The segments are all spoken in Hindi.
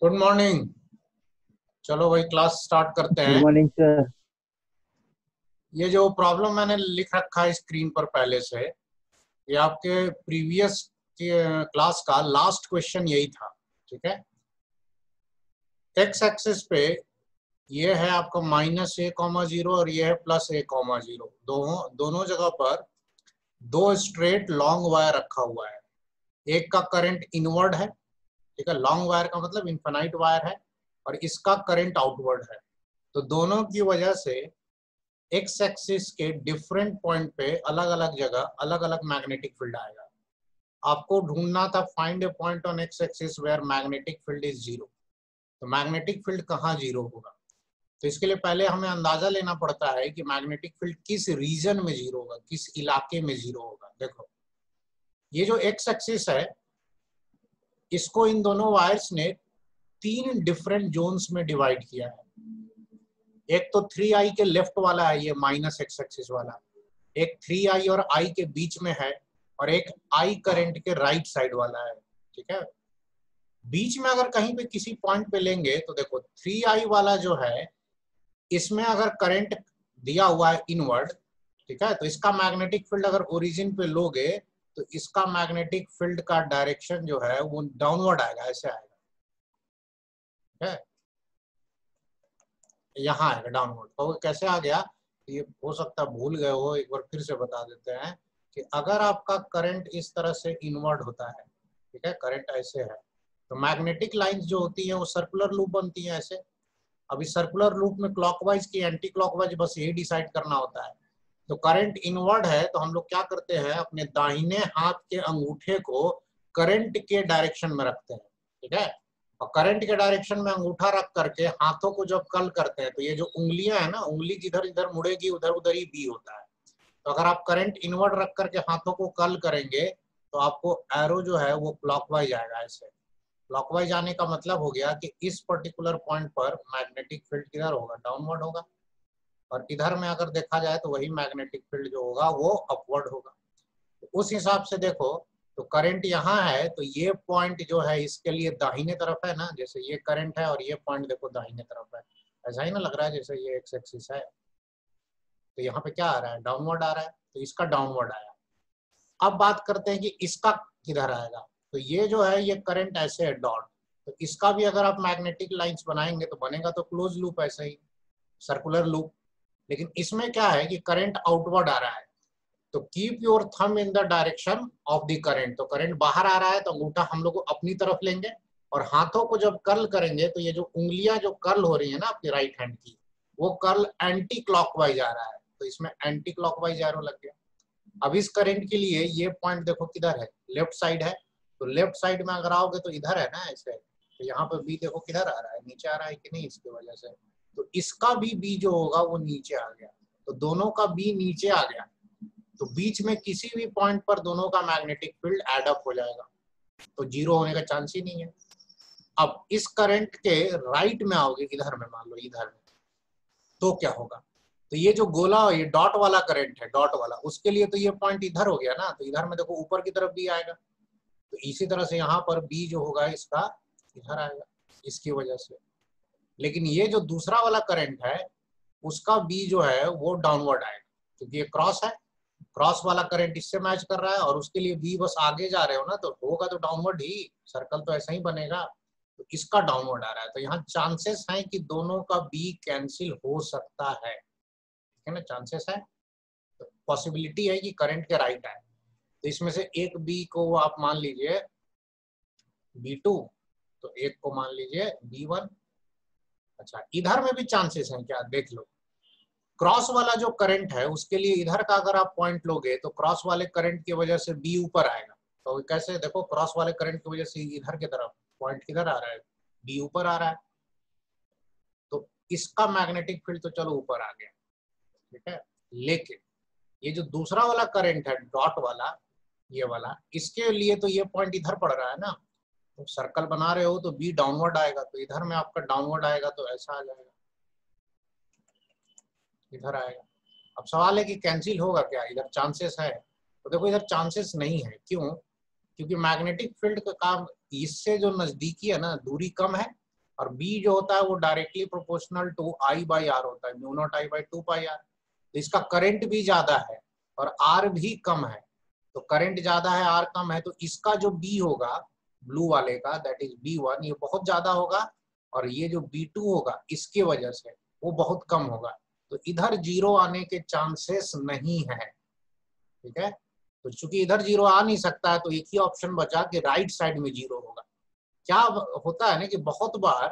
Good morning. चलो भाई क्लास स्टार्ट करते गुड हैं। Morning sir. ये जो प्रॉब्लम मैंने लिख रखा है स्क्रीन पर पहले से, ये आपके प्रीवियस क्लास का लास्ट क्वेश्चन यही था। ठीक है, एक्स एक्सिस पे ये है आपका -a,0 और ये है +a,0। दोनों जगह पर दो स्ट्रेट लॉन्ग वायर रखा हुआ है। एक का करंट इनवर्ड है, ठीक है, लॉन्ग वायर का मतलब इनफाइनाइट वायर है, और इसका करंट आउटवर्ड है। तो दोनों की वजह से एक्स एक्सिस के डिफरेंट पॉइंट पे अलग अलग जगह अलग अलग मैग्नेटिक फील्ड आएगा। आपको ढूंढना था find a point on x axis where magnetic field is zero. तो मैग्नेटिक फील्ड कहाँ जीरो होगा? तो इसके लिए पहले हमें अंदाजा लेना पड़ता है कि मैग्नेटिक फील्ड किस रीजन में जीरो होगा, किस इलाके में जीरो होगा। देखो, ये जो एक्स एक्सिस है, इसको इन दोनों वायर्स ने 3 डिफरेंट जोन्स में डिवाइड किया है। एक तो 3i के लेफ्ट वाला है, ये -x एक्सिस वाला। एक 3i और i के बीच में है, और एक i करंट के राइट साइड वाला है। ठीक है, बीच में अगर कहीं पे किसी पॉइंट पे लेंगे तो देखो 3i वाला जो है, इसमें अगर करंट दिया हुआ है इनवर्ड, ठीक है, तो इसका मैग्नेटिक फील्ड अगर ओरिजिन पे लोगे तो इसका मैग्नेटिक फील्ड का डायरेक्शन जो है वो डाउनवर्ड आएगा, ऐसे आएगा। ठीक है, यहाँ आएगा डाउनवर्ड। तो कैसे आ गया ये हो सकता है भूल गए हो, एक बार फिर से बता देते हैं कि अगर आपका करंट इस तरह से इनवर्ट होता है, ठीक है, करंट ऐसे है, तो मैग्नेटिक लाइंस जो होती हैं वो सर्कुलर लूप बनती हैं ऐसे। अभी सर्कुलर लूप में क्लॉकवाइज की एंटी क्लॉकवाइज बस यही डिसाइड करना होता है। तो करंट इनवर्ड है तो हम लोग क्या करते हैं, अपने दाहिने हाथ के अंगूठे को करंट के डायरेक्शन में रखते हैं। ठीक है, और करंट के डायरेक्शन में अंगूठा रख करके हाथों को जब कर्ल करते हैं तो ये जो उंगलियां है ना, उंगली जिधर जिधर मुड़ेगी उधर उधर ही बी होता है। तो अगर आप करंट इनवर्ट रख करके हाथों को कर्ल करेंगे तो आपको एरो जो है वो क्लॉकवाइज आएगा। ऐसे क्लॉकवाइज आने का मतलब हो गया कि इस पर्टिकुलर पॉइंट पर मैग्नेटिक फील्ड किधर होगा, डाउनवर्ड होगा। और इधर में अगर देखा जाए तो वही मैग्नेटिक फील्ड जो होगा वो अपवर्ड होगा। तो उस हिसाब से देखो, तो करंट यहाँ है तो ये पॉइंट जो है इसके लिए दाहिने तरफ है ना, जैसे ये करंट है और ये पॉइंट देखो दाहिने तरफ है। ऐसा ही ना लग रहा है जैसे ये एक्स एक्सिस है, तो यहाँ पे क्या आ रहा है, डाउनवर्ड आ रहा है, तो इसका डाउनवर्ड आया। अब बात करते हैं कि इसका किधर आएगा। तो ये जो है ये करंट ऐसे है डॉट, तो इसका भी अगर आप मैग्नेटिक लाइंस बनाएंगे तो बनेगा तो क्लोज लूप, ऐसे ही सर्कुलर लूप। लेकिन इसमें क्या है कि करंट आउटवर्ड आ रहा है, तो keep your thumb in the direction of the current. तो करंट बाहर आ रहा है तो अंगूठा हम लोग को अपनी तरफ लेंगे, और हाथों को जब कर्ल करेंगे तो ये जो उंगलियां जो कर्ल हो रही है ना आपकी राइट हैंड की, वो कर्ल एंटी क्लॉकवाइज आ रहा है, तो इसमें एंटी क्लॉकवाइज एरो लग गया। अब इस करंट के लिए ये पॉइंट देखो किधर है, लेफ्ट साइड है। तो लेफ्ट साइड में अगर आओगे तो इधर है ना ऐसे, तो यहाँ पे बी देखो किधर आ रहा है, नीचे आ रहा है कि नहीं, इसकी वजह से तो इसका भी बी जो होगा वो नीचे आ गया। तो दोनों का बी नीचे आ गया, तो बीच में किसी भी पॉइंट पर दोनों का मैग्नेटिक फील्ड एड अप हो जाएगा, तो जीरो होने का चांस ही नहीं है। अब इस करंट के राइट में आओगे, इधर में मान लो इधर में, तो क्या होगा, तो ये जो गोला ये डॉट वाला करंट है, डॉट वाला, उसके लिए तो ये पॉइंट इधर हो गया ना, तो इधर में देखो ऊपर की तरफ बी आएगा। तो इसी तरह से यहाँ पर बी जो होगा इसका इधर आएगा, इसकी वजह से। लेकिन ये जो दूसरा वाला करंट है उसका बी जो है वो डाउनवर्ड आएगा, क्योंकि ये क्रॉस है, क्रॉस वाला करंट इससे मैच कर रहा है, और उसके लिए बी बस आगे जा रहे हो ना, तो होगा तो डाउनवर्ड ही, सर्कल तो ऐसा ही बनेगा। तो इसका डाउनवर्ड आ रहा है, तो यहाँ चांसेस हैं कि दोनों का बी कैंसिल हो सकता है। ठीक है ना, चांसेस है, तो पॉसिबिलिटी है कि करंट के राइट आए। तो इसमें से एक बी को आप मान लीजिए B2, तो एक को मान लीजिए B1। अच्छा, इधर में भी चांसेस हैं क्या, देख लो। क्रॉस वाला जो करंट है उसके लिए इधर का अगर आप पॉइंट लोगे तो क्रॉस वाले करंट की वजह से बी ऊपर आएगा। तो कैसे, देखो क्रॉस वाले करंट की वजह से इधर की तरफ पॉइंट किधर आ रहा है, बी ऊपर आ रहा है, तो इसका मैग्नेटिक फील्ड तो चलो ऊपर आ गया। ठीक है, लेकिन ये जो दूसरा वाला करंट है डॉट वाला, ये वाला, इसके लिए तो ये पॉइंट इधर पड़ रहा है ना, तो सर्कल बना रहे हो तो बी डाउनवर्ड आएगा, तो इधर में आपका डाउनवर्ड आएगा, तो ऐसा आ जाएगा, इधर आएगा। अब सवाल है कि कैंसिल होगा क्या, इधर चांसेस है? तो देखो इधर चांसेस नहीं है, क्यों? क्योंकि मैग्नेटिक फील्ड का काम इससे जो नजदीकी है ना, दूरी कम है, और बी जो होता है वो directly proportional to I by R होता है, mu naught I by 2 pi R. तो इसका करंट भी ज्यादा है और आर भी कम है, तो करंट ज्यादा है आर कम है, तो इसका जो बी होगा ब्लू वाले का, दैट इज B1, ये बहुत ज्यादा होगा, और ये जो B2 होगा इसके वजह से वो बहुत कम होगा। तो इधर जीरो आने के चांसेस नहीं है, ठीक है। तो चूंकि इधर जीरो आ नहीं सकता है तो एक ही ऑप्शन बचा कि राइट साइड में जीरो होगा। क्या होता है ना कि बहुत बार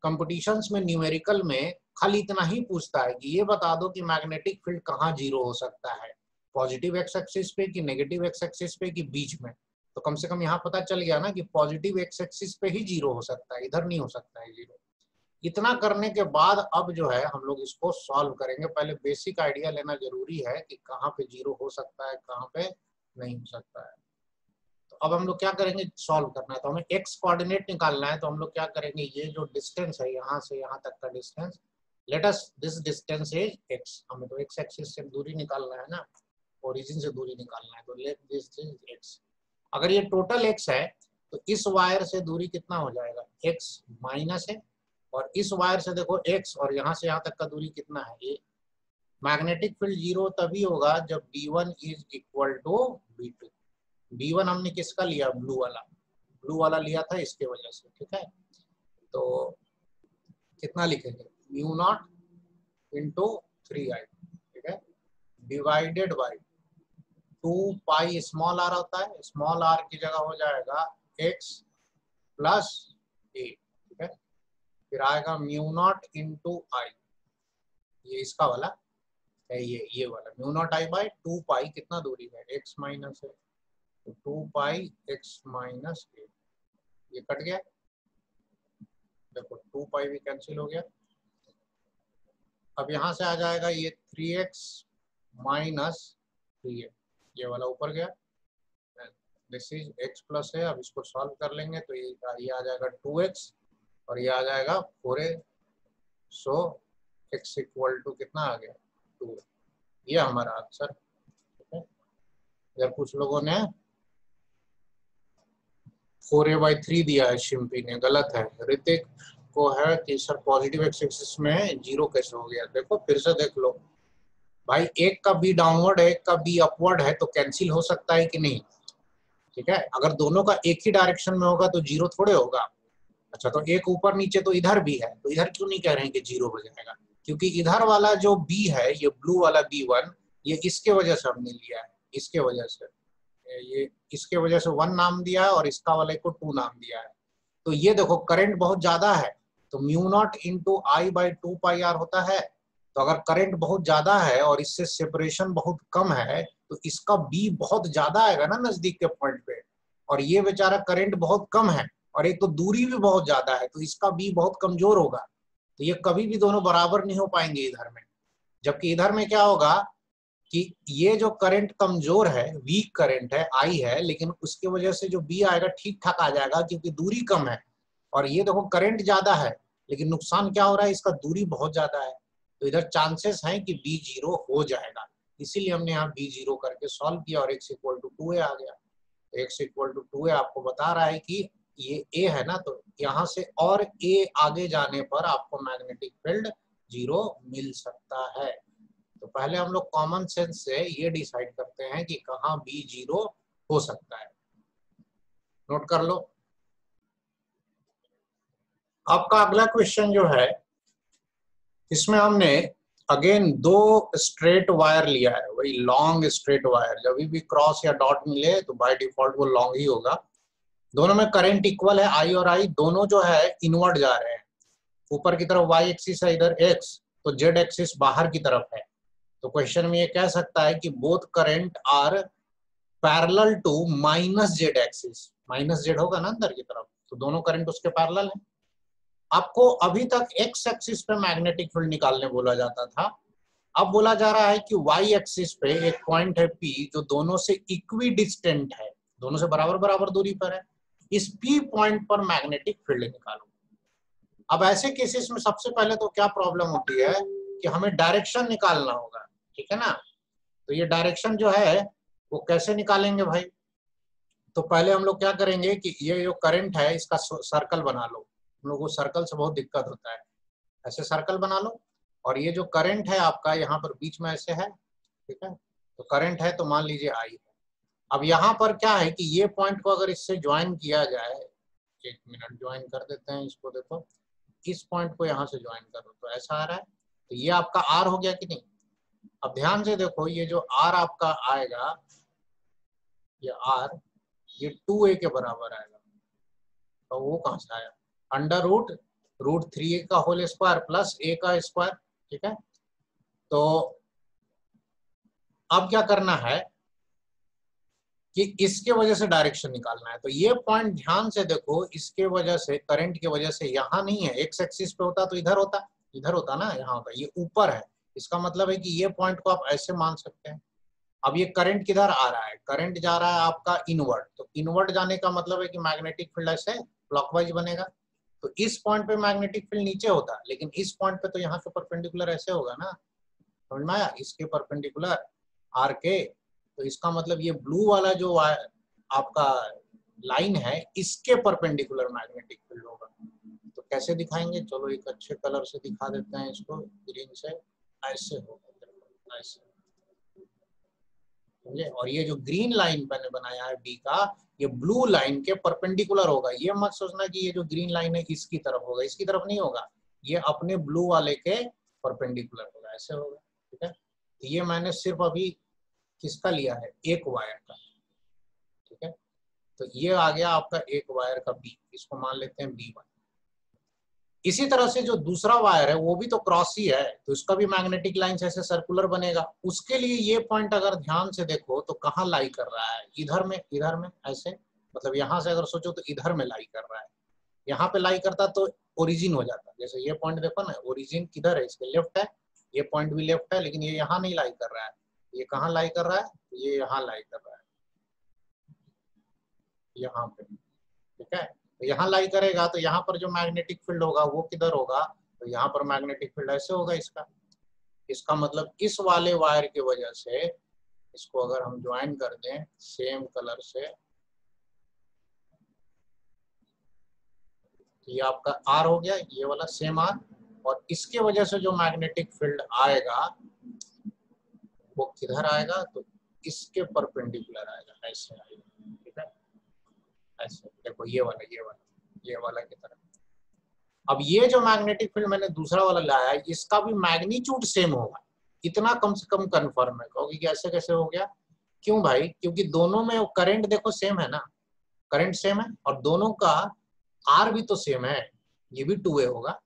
कंपटीशंस में न्यूमेरिकल में खाली इतना ही पूछता है कि ये बता दो कि मैग्नेटिक फील्ड कहाँ जीरो हो सकता है, पॉजिटिव एक्स एक्सिस पे कि नेगेटिव एक्स एक्सिस पे कि बीच में। तो कम से कम यहाँ पता चल गया ना कि पॉजिटिव एक्स एक्सिस पे ही जीरो हो सकता है, इधर नहीं हो सकता है जीरो। इतना करने के बाद अब जो है हम लोग इसको सॉल्व करेंगे। पहले बेसिक आइडिया लेना जरूरी है कि कहाँ पे जीरो हो सकता है, कहाँ पे नहीं हो सकता है। तो अब हम लोग क्या करेंगे, सॉल्व करना है तो हमें एक्स कोऑर्डिनेट निकालना है। तो हम लोग क्या करेंगे, ये जो डिस्टेंस है यहाँ से यहाँ तक का distance, let us this distance is x. हमें तो एक्स एक्सिस से दूरी निकालना है ना, ओरिजिन से दूरी निकालना है, तो लेट दिस इज एक्स। अगर ये टोटल एक्स है तो इस वायर से दूरी कितना हो जाएगा, एक्स माइनस है, और इस वायर से देखो एक्स, और यहाँ से यहाँ तक का दूरी कितना है ये। मैग्नेटिक फील्ड जीरो तभी होगा जब B1 is equal to B2। B1 हमने किसका लिया, ब्लू वाला लिया था इसके वजह से, ठीक है। तो कितना लिखेंगे, म्यू नॉट इंटू 3I, ठीक है, divided by 2 pi small R होता है, स्मॉल आर की जगह हो जाएगा x प्लस a, ठीक है। फिर आएगा म्यू नॉट इंटू आई, ये इसका वाला है, ये वाला म्यू नॉट आई बाई 2 पाई, कितना दूरी है x माइनस है, तो 2 पाई x माइनस a, ये कट गया, देखो 2 पाई भी कैंसिल हो गया। अब यहाँ से आ जाएगा ये 3x माइनस 3a, ये वाला ऊपर गया, दिस इज x प्लस है। अब इसको सॉल्व कर लेंगे तो ये आ जाएगा 2x और ये आ जाएगा 4a, so x equal to कितना आ गया 2। ये हमारा आंसर, ठीक है। इधर कुछ लोगों ने 4a/3 दिया है, शिम्पी ने, गलत है। ऋतिक को है कि सर पॉजिटिव एक्स एक्सिस में जीरो कैसे हो गया, देखो फिर से देख लो भाई, एक का बी डाउनवर्ड है एक का बी अपवर्ड है, तो कैंसिल हो सकता है कि नहीं, ठीक है। अगर दोनों का एक ही डायरेक्शन में होगा तो जीरो थोड़े होगा। अच्छा, तो एक ऊपर नीचे तो इधर भी है, तो इधर क्यों नहीं कह रहे हैं कि जीरो हो जाएगा, क्योंकि इधर वाला जो बी है, ये ब्लू वाला B1, ये इसके वजह से हमने लिया है, इसके वजह से, ये इसके वजह से 1 नाम दिया है और इसका वाले को 2 नाम दिया है। तो ये देखो करंट बहुत ज्यादा है, तो mu naught into I by 2 pi R होता है। तो अगर करंट बहुत ज्यादा है और इससे सेपरेशन बहुत कम है तो इसका बी बहुत ज्यादा आएगा ना नजदीक के पॉइंट पे, और ये बेचारा करंट बहुत कम है और एक तो दूरी भी बहुत ज्यादा है, तो इसका बी बहुत कमजोर होगा। तो ये कभी भी दोनों बराबर नहीं हो पाएंगे इधर में। जबकि इधर में क्या होगा कि ये जो करंट कमजोर है, वीक करंट है, आई है, लेकिन उसके वजह से जो बी आएगा ठीक ठाक आ जाएगा क्योंकि दूरी कम है। और ये देखो करंट ज्यादा है लेकिन नुकसान क्या हो रहा है, इसका दूरी बहुत ज्यादा है, तो इधर चांसेस हैं कि बी जीरो हो जाएगा। इसीलिए हमने यहाँ बी जीरो करके सॉल्व किया और x इक्वल टू 2a आ गया। x इक्वल टू 2a आपको बता रहा है कि ये a है ना, तो यहाँ से और a आगे जाने पर आपको मैग्नेटिक फील्ड जीरो मिल सकता है। तो पहले हम लोग कॉमन सेंस से ये डिसाइड करते हैं कि कहाँ बी जीरो हो सकता है। नोट कर लो। आपका अगला क्वेश्चन जो है, इसमें हमने अगेन 2 स्ट्रेट वायर लिया है, वही लॉन्ग स्ट्रेट वायर। जब भी क्रॉस या डॉट मिले तो बाय डिफॉल्ट वो लॉन्ग ही होगा। दोनों में करंट इक्वल है, आई और आई दोनों जो है इनवर्ड जा रहे हैं। ऊपर की तरफ y एक्सिस है, इधर x, तो z एक्सिस बाहर की तरफ है। तो क्वेश्चन में ये कह सकता है कि both current are parallel to minus Z axis, minus Z होगा ना अंदर की तरफ, तो दोनों करंट उसके पैरेलल है। आपको अभी तक एक्स एक्सिस पे मैग्नेटिक फील्ड निकालने बोला जाता था, अब बोला जा रहा है कि वाई एक्सिस पे एक पॉइंट है P जो दोनों से इक्वी डिस्टेंट है, दोनों से बराबर बराबर दूरी पर है, इस P पॉइंट पर मैग्नेटिक फील्ड निकालो। अब ऐसे केसेस में सबसे पहले तो क्या प्रॉब्लम होती है कि हमें डायरेक्शन निकालना होगा, ठीक है ना। तो ये डायरेक्शन जो है वो कैसे निकालेंगे भाई, तो पहले हम लोग क्या करेंगे कि ये जो करंट है इसका सर्कल बना लो, हम लोगों को सर्कल से बहुत दिक्कत होता है। ऐसे सर्कल बना लो और ये जो करंट है आपका यहाँ पर बीच में ऐसे है, ठीक है, तो करंट है तो मान लीजिए आई है। अब यहाँ पर क्या है कि ये पॉइंट को अगर इससे ज्वाइन किया जाए, एक मिनट ज्वाइन कर देते हैं इसको, देखो इस पॉइंट को यहाँ से ज्वाइन करो तो ऐसा आ रहा है, तो ये आपका आर हो गया कि नहीं। अब ध्यान से देखो ये जो आर आपका आएगा, ये आर ये 2a के बराबर आएगा, तो वो कहाँ से आया, अंडर रूट 3a का होल स्क्वायर प्लस a का स्क्वायर, ठीक है। तो अब क्या करना है कि इसके वजह से डायरेक्शन निकालना है। तो ये पॉइंट ध्यान से देखो, इसके वजह से करंट की वजह से यहाँ नहीं है, एक्स एक्सिस पे होता तो इधर होता ना, यहाँ होता, ये ऊपर है। इसका मतलब है कि ये पॉइंट को आप ऐसे मान सकते हैं। अब ये करंट किधर आ रहा है, करंट जा रहा है आपका इनवर्ड, तो इनवर्ड जाने का मतलब है कि मैग्नेटिक फील्ड ऐसे क्लॉकवाइज बनेगा। तो इस पॉइंट पे मैग्नेटिक फील्ड नीचे होता है, लेकिन इस पॉइंट पे तो यहाँ से परपेंडिकुलर ऐसे होगा ना, समझ में आया, इसके परपेंडिकुलर आर के। तो इसका मतलब ये ब्लू वाला जो आपका लाइन है इसके परपेंडिकुलर मैग्नेटिक फील्ड होगा। तो कैसे दिखाएंगे, चलो एक अच्छे कलर से दिखा देते हैं इसको, ग्रीन से, ऐसे होगा, ऐसे, समझे। और ये जो ग्रीन लाइन मैंने बनाया है बी का, ये ब्लू लाइन के परपेंडिकुलर होगा। ये मत सोचना कि ये जो ग्रीन लाइन है इसकी तरफ होगा, इसकी तरफ नहीं होगा, ये अपने ब्लू वाले के परपेंडिकुलर होगा, ऐसे होगा, ठीक है। तो ये मैंने सिर्फ अभी किसका लिया है, एक वायर का, ठीक है। तो ये आ गया आपका एक वायर का बी, इसको मान लेते हैं B1। इसी तरह से जो दूसरा वायर है वो भी तो क्रॉस ही है, तो इसका भी मैग्नेटिक लाइन ऐसे सर्कुलर बनेगा। उसके लिए ये पॉइंट अगर ध्यान से देखो तो कहाँ लाई कर रहा है, इधर में ऐसे, मतलब यहाँ से अगर सोचो तो इधर में लाई कर रहा है। यहाँ पे लाई करता तो ओरिजिन हो जाता, जैसे ये पॉइंट देखो ना, ओरिजिन किधर है, इसके लेफ्ट है, ये पॉइंट भी लेफ्ट है, लेकिन ये यहाँ नहीं लाई कर रहा है, ये कहाँ लाई कर रहा है, ये यहाँ लाई कर रहा है, यहाँ पे, ठीक है। तो यहाँ लाई करेगा तो यहाँ पर जो मैग्नेटिक फील्ड होगा वो किधर होगा, तो यहाँ पर मैग्नेटिक फील्ड ऐसे होगा इसका। इसका मतलब इस वाले वायर की वजह से इसको अगर हम ज्वाइन कर दें सेम कलर से, ये आपका आर हो गया, ये वाला सेम आर, और इसके वजह से जो मैग्नेटिक फील्ड आएगा वो किधर आएगा, तो इसके परपेंडिकुलर आएगा, ऐसे आएगा, ठीक है, ऐसे देखो, ये वाला की तरह। अब ये जो मैग्नेटिक फील्ड मैंने दूसरा वाला लाया है इसका भी मैग्नीट्यूड सेम होगा, इतना कम से कम कंफर्म है। कहोगे कि ऐसे कैसे हो गया, क्यों भाई, क्योंकि दोनों में करंट देखो सेम है ना, करंट सेम है और दोनों का आर भी तो सेम है, ये भी 2a होगा।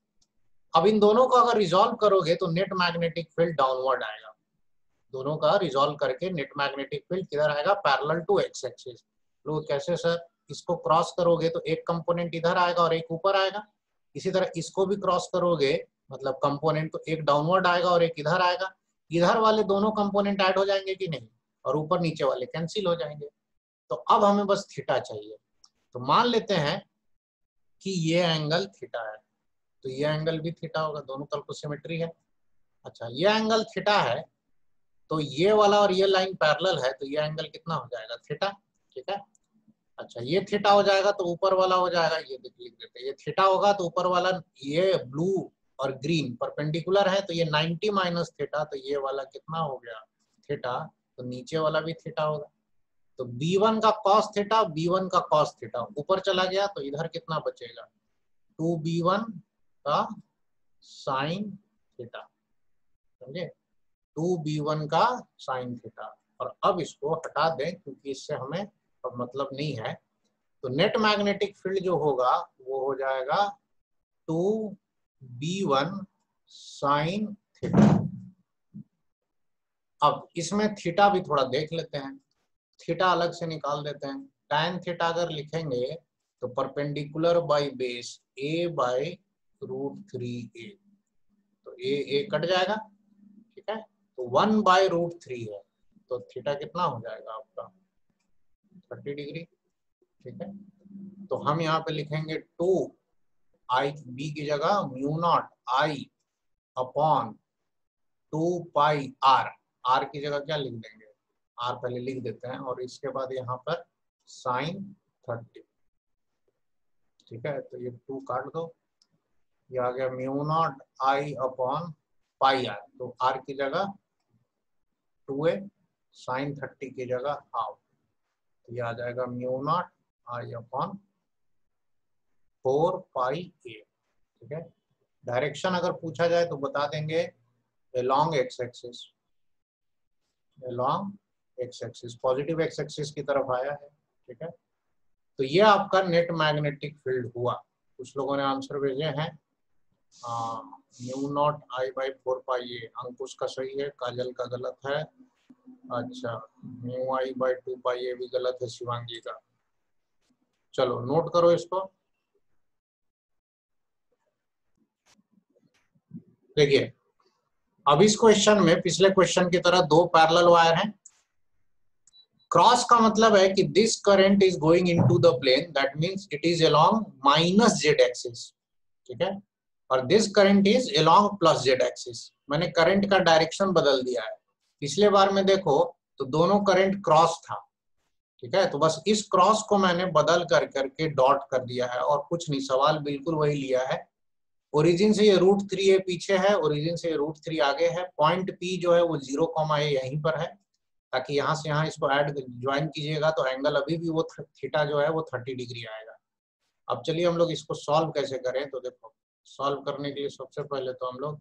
अब इन दोनों को अगर रिजॉल्व करोगे तो नेट मैग्नेटिक फील्ड डाउनवर्ड आएगा, दोनों का रिजॉल्व करके नेट मैग्नेटिक फील्ड किधर आएगा, पैरेलल टू एक्स एक्सिस। लोग कैसे सर, इसको क्रॉस करोगे तो एक कंपोनेंट इधर आएगा और एक ऊपर आएगा, इसी तरह इसको भी क्रॉस करोगे मतलब कंपोनेंट तो एक डाउनवर्ड आएगा और एक इधर आएगा, इधर वाले दोनों कंपोनेंट ऐड हो जाएंगे कि नहीं, और ऊपर नीचे वाले कैंसिल हो जाएंगे। तो अब हमें बस थीटा चाहिए, तो मान लेते हैं कि ये एंगल थीटा है, तो ये एंगल भी थीटा होगा, दोनों तरफ तो सिमेट्री है। अच्छा, ये एंगल थीटा है तो ये वाला और ये लाइन पैरेलल है, तो ये एंगल कितना हो जाएगा, थीटा, ठीक है। अच्छा, ये थीटा हो जाएगा तो ऊपर वाला हो जाएगा, ये लिख देते हैं, ये थीटा होगा तो ऊपर वाला, ये ब्लू और ग्रीन परपेंडिकुलर है तो ये 90 माइनस थीटा, तो ये वाला कितना हो गया, थीटा, तो नीचे वाला भी थीटा होगा। तो B1 का कॉस थीटा, B1 का कॉस थीटा ऊपर चला गया तो इधर कितना बचेगा, 2B1 का साइन थीटा, समझे, 2B1 का साइन थीटा। और अब इसको हटा दें क्योंकि इससे हमें अब मतलब नहीं है, तो नेट मैग्नेटिक फील्ड जो होगा वो हो जाएगा 2B1 साइन थीटा। अब इसमें थीटा भी थोड़ा देख लेते हैं, थीटा अलग से निकाल देते हैं। tan थीटा अगर लिखेंगे तो perpendicular by base a by √3a, तो a कट जाएगा, ठीक है, तो 1 बाई √3 है, तो थीटा कितना हो जाएगा आपका 30 डिग्री, ठीक है। तो हम यहाँ पे लिखेंगे 2 i b की जगह μ0 I अपॉन 2 पाई r की जगह क्या लिख देंगे, r पहले लिख देते हैं और इसके बाद यहाँ पर साइन 30, ठीक है। तो ये 2 काट दो ये आ गया mu naught I upon pi R, तो आर की जगह 2a, साइन 30 की जगह हाफ, तो ये आ जाएगा म्यू नॉट आई अपॉन 4 पाई ए। ठीक है, डायरेक्शन अगर पूछा जाए तो बता देंगे along x axis, along x axis, positive x axis की तरफ आया है। ठीक है, तो ये आपका नेट मैग्नेटिक फील्ड हुआ। कुछ लोगों ने आंसर भेजे हैं म्यू नॉट आई बाई 4 पाई ए, अंकुश का सही है, काजल का गलत है। अच्छा, म्यू आई बाई 2 पाई ए भी गलत है शिवांगी का। चलो नोट करो इसको। देखिए अब इस क्वेश्चन में पिछले क्वेश्चन की तरह दो पैरेलल वायर हैं। क्रॉस का मतलब है कि this current is going into the plane, that means it is along minus Z axis. ठीक है, और this current is along plus Z axis. मैंने करंट का डायरेक्शन बदल दिया है। पिछले बार में देखो तो दोनों करंट क्रॉस था। ठीक है, तो बस इस क्रॉस को मैंने बदल कर करके डॉट कर दिया है और कुछ नहीं, सवाल बिल्कुल वही लिया है। ओरिजिन से ये √3a पीछे है, ओरिजिन से √3 आगे है। पॉइंट P जो है वो 0, a यहीं पर है, ताकि यहाँ से यहाँ इसको ऐड ज्वाइन कीजिएगा तो एंगल अभी भी वो थीटा जो है वो 30 डिग्री आएगा। अब चलिए हम लोग इसको सॉल्व कैसे करें। तो देखो सॉल्व करने के लिए सबसे पहले तो हम लोग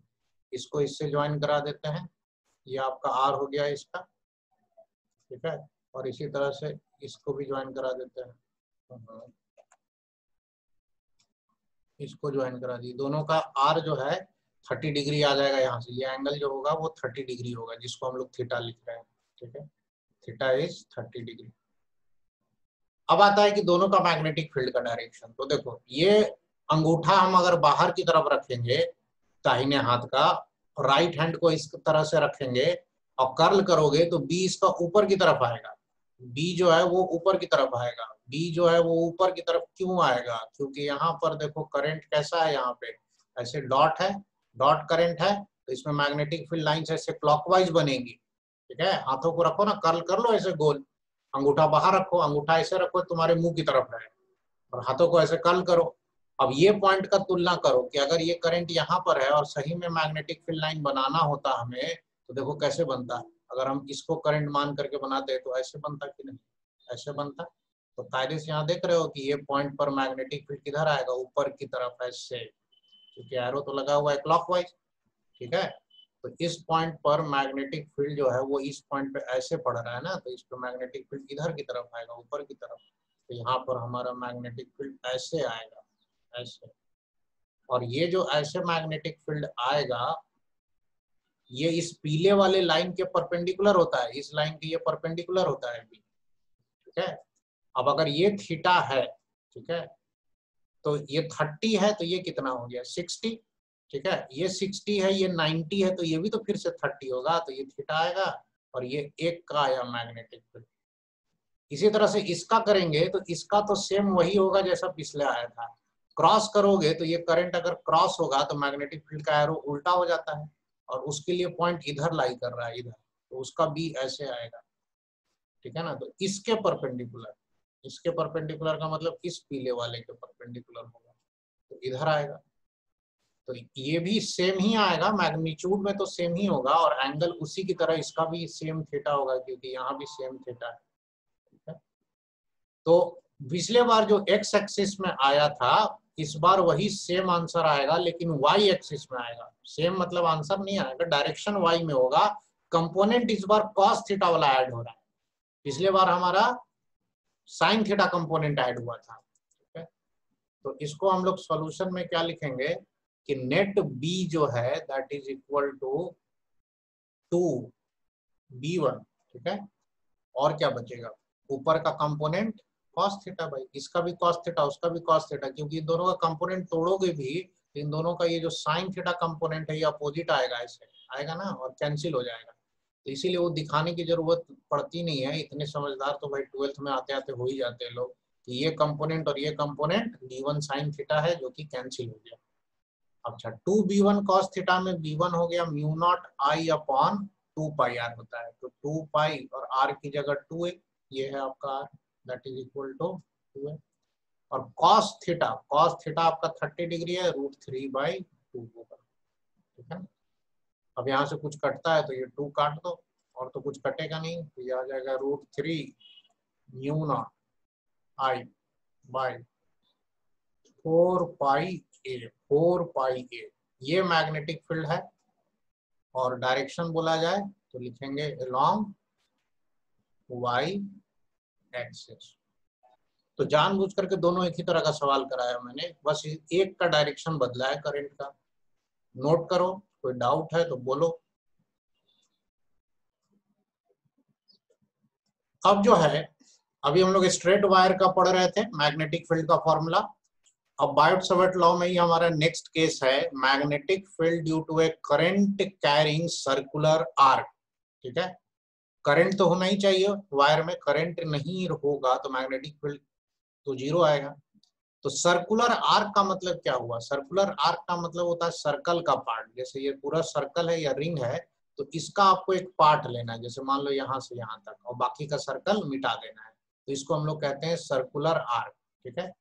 इसको इससे ज्वाइन करा देते हैं। ये आपका R हो गया इसका। ठीक है, और इसी तरह से इसको भी ज्वाइन करा देते हैं, इसको ज्वाइन करा दी। दोनों का R जो है 30 डिग्री आ जाएगा यहाँ से। ये एंगल जो होगा वो 30 डिग्री होगा, जिसको हम लोग थीटा लिख रहे हैं। ठीक है, थीटा इज 30 डिग्री। अब आता है कि दोनों का मैग्नेटिक फील्ड का डायरेक्शन। तो देखो ये अंगूठा हम अगर बाहर की तरफ रखेंगे दाहिने हाथ का, राइट हैंड को इस तरह से रखेंगे और कर्ल करोगे तो बी इसका ऊपर की तरफ आएगा। बी जो है वो ऊपर की तरफ आएगा। बी जो है वो ऊपर की तरफ क्यों आएगा? क्योंकि यहाँ पर देखो करंट कैसा है, यहाँ पे ऐसे डॉट है, डॉट करंट है, तो इसमें मैग्नेटिक फील्ड लाइंस ऐसे क्लॉकवाइज बनेंगी। ठीक है, हाथों को रखो ना, कर्ल कर लो ऐसे गोल, अंगूठा बाहर रखो, अंगूठा ऐसे रखो तुम्हारे मुंह की तरफ रहे, और हाथों को ऐसे कर्ल करो। अब ये पॉइंट का तुलना करो कि अगर ये करंट यहाँ पर है और सही में मैग्नेटिक फील्ड लाइन बनाना होता हमें, तो देखो कैसे बनता। अगर हम इसको करंट मान करके बनाते तो ऐसे बनता कि नहीं, ऐसे बनता। तो कायदे से यहाँ देख रहे हो कि ये पॉइंट पर मैग्नेटिक फील्ड किधर आएगा, ऊपर की तरफ ऐसे, क्योंकि एरो तो लगा हुआ है क्लॉकवाइज। ठीक है, तो इस पॉइंट पर मैग्नेटिक फील्ड जो है वो इस पॉइंट पे ऐसे पड़ रहा है ना, तो इस पे मैग्नेटिक फील्ड किधर की तरफ आएगा, ऊपर की तरफ। तो यहाँ पर हमारा मैग्नेटिक फील्ड ऐसे आएगा, ऐसे। और ये जो ऐसे मैग्नेटिक फील्ड आएगा ये इस पीले वाले लाइन के परपेंडिकुलर होता है, इस लाइन के ये परपेंडिकुलर होता है भी। ठीक है, अब अगर ये थीटा है, ठीक है, तो ये 30 है तो ये कितना हो गया 60। ठीक है, ये 60 है, ये 90 है, तो ये भी तो फिर से 30 होगा, तो ये थीटा आएगा और ये 1 का आया मैग्नेटिक फील्ड। इसी तरह से इसका करेंगे तो इसका तो सेम वही होगा जैसा पिछले आया था। क्रॉस करोगे तो ये करंट अगर क्रॉस होगा तो मैग्नेटिक फील्ड का एरो उल्टा हो जाता है, और उसके लिए पॉइंट इधर लाई कर रहा है, इधर, तो उसका भी ऐसे आएगा। ठीक है ना, तो इसके परपेंडिकुलर, इसके परपेंडिकुलर का मतलब इस पीले वाले के परपेंडिकुलर होगा, तो इधर आएगा। तो ये भी सेम ही आएगा, मैग्नीट्यूड में तो सेम ही होगा, और एंगल उसी की तरह इसका भी सेम थीटा होगा, क्योंकि यहाँ भी सेम थीटा है। ठीक है, तो पिछले बार जो एक्स एक्सिस में आया था इस बार वही सेम आंसर आएगा, लेकिन वाई एक्सिस में आएगा। सेम मतलब आंसर नहीं आएगा, डायरेक्शन वाई में होगा। कंपोनेंट इस बार कॉस थीटा वाला ऐड हो रहा है, पिछले बार हमारा साइन थीटा कंपोनेंट ऐड हुआ था। ठीक है, तो इसको हम लोग सॉल्यूशन में क्या लिखेंगे कि नेट बी जो है that is equal to 2b1। ठीक है, और क्या बचेगा, ऊपर का कंपोनेंट cos थीटा भाई, इसका भी cos थीटा उसका भी cos थीटा, क्योंकि इन दोनों का कंपोनेंट तोड़ोगे भी तो इन दोनों का ये जो साइन थीटा कंपोनेंट है ये अपोजिट आएगा, ऐसे आएगा ना, और कैंसिल हो जाएगा। तो इसीलिए वो दिखाने की जरूरत पड़ती नहीं है, इतने समझदार तो भाई 12th में आते आते हो ही जाते हैं लोग कि ये कंपोनेंट और ये कंपोनेंट b1 साइन थीटा है जो कि कैंसिल हो गया। अच्छा, 2b1 cos थीटा में b1 हो गया mu naught I upon 2 pi R होता है, तो 2 पाई और r की जगह 2a, ये है आपका r, that is equal to 2a। और कॉस थीटा आपका 30 डिग्री है, √3/2 होगा, ठीक है। अब यहाँ से कुछ कटता है तो ये 2 काट दो, और तो कुछ कटेगा नहीं, तो ये आ जाएगा √3 μ0 I बाय 4πa। ये मैग्नेटिक फील्ड है, और डायरेक्शन बोला जाए तो लिखेंगे अलोंग y एक्सिस। तो जानबूझ करके दोनों एक ही तरह का सवाल कराया मैंने, बस एक का डायरेक्शन बदला है करंट का। नोट करो, कोई डाउट है तो बोलो। अब जो है, अभी हम लोग स्ट्रेट वायर का पढ़ रहे थे, मैग्नेटिक फील्ड का फॉर्मूला। अब बायोट-सावर्ट लॉ में ही हमारा नेक्स्ट केस है, magnetic field due to a current carrying circular arc, ठीक है। करंट तो होना ही चाहिए वायर में, करंट नहीं होगा तो मैग्नेटिक फील्ड तो जीरो आएगा। तो सर्कुलर आर्क का मतलब क्या हुआ? सर्कुलर आर्क का मतलब होता है सर्कल का पार्ट। जैसे ये पूरा सर्कल है या रिंग है, तो इसका आपको एक पार्ट लेना है, जैसे मान लो यहाँ से यहाँ तक, और बाकी का सर्कल मिटा देना है, तो इसको हम लोग कहते हैं सर्कुलर आर्क, ठीक है।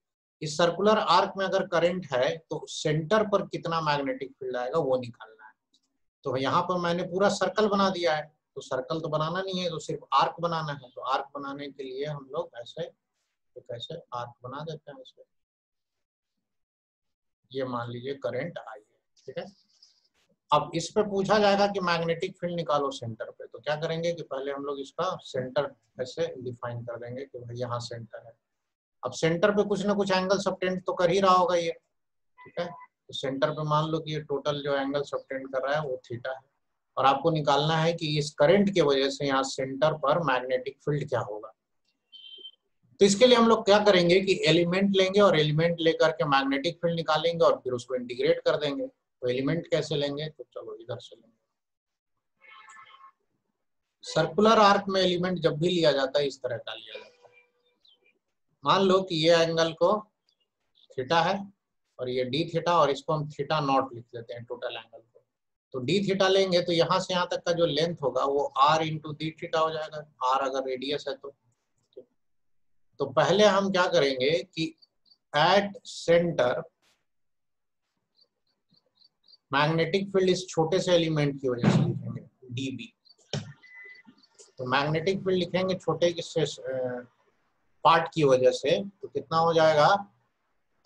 इस सर्कुलर आर्क में अगर करंट है तो सेंटर पर कितना मैग्नेटिक फील्ड आएगा वो निकालना है। तो यहाँ पर मैंने पूरा सर्कल बना दिया है, तो सर्कल तो बनाना नहीं है, तो सिर्फ आर्क बनाना है। तो आर्क बनाने के लिए हम लोग ऐसे आर्क बना देते हैं इसको। ये मान लीजिए करंट आई है, ठीक है। अब इस पे पूछा जाएगा कि मैग्नेटिक फील्ड निकालो सेंटर पे, तो क्या करेंगे कि पहले हम लोग इसका सेंटर ऐसे डिफाइन कर देंगे कि भाई यहाँ सेंटर है। अब सेंटर पे कुछ ना कुछ एंगल सबटेंड तो कर ही रहा होगा ये, ठीक है। तो सेंटर पे मान लो कि ये टोटल जो एंगल सबटेंड कर रहा है वो थीटा है, और आपको निकालना है कि इस करंट की वजह से यहाँ सेंटर पर मैग्नेटिक फील्ड क्या होगा। तो इसके लिए हम लोग क्या करेंगे कि एलिमेंट लेंगे, और एलिमेंट लेकर के मैग्नेटिक फील्ड निकालेंगे, और फिर उसको इंटीग्रेट कर देंगे। तो एलिमेंट कैसे लेंगे, तो चलो इधर से लेंगे। सर्कुलर आर्क में एलिमेंट जब भी लिया जाता है इस तरह का लिया जाता है। मान लो कि ये एंगल को थीटा है, और ये डी थीटा, और इसको हम थीटा नॉट लिख देते हैं टोटल एंगल को। तो डी थीटा लेंगे तो यहाँ से यहाँ तक का जो लेंथ होगा वो आर इंटू डी थीटा हो जाएगा, आर अगर रेडियस है तो पहले हम क्या करेंगे कि एट सेंटर मैग्नेटिक फील्ड इस छोटे से एलिमेंट की वजह से लिखेंगे डीबी। तो मैग्नेटिक फील्ड लिखेंगे छोटे से पार्ट की वजह से, तो कितना हो जाएगा,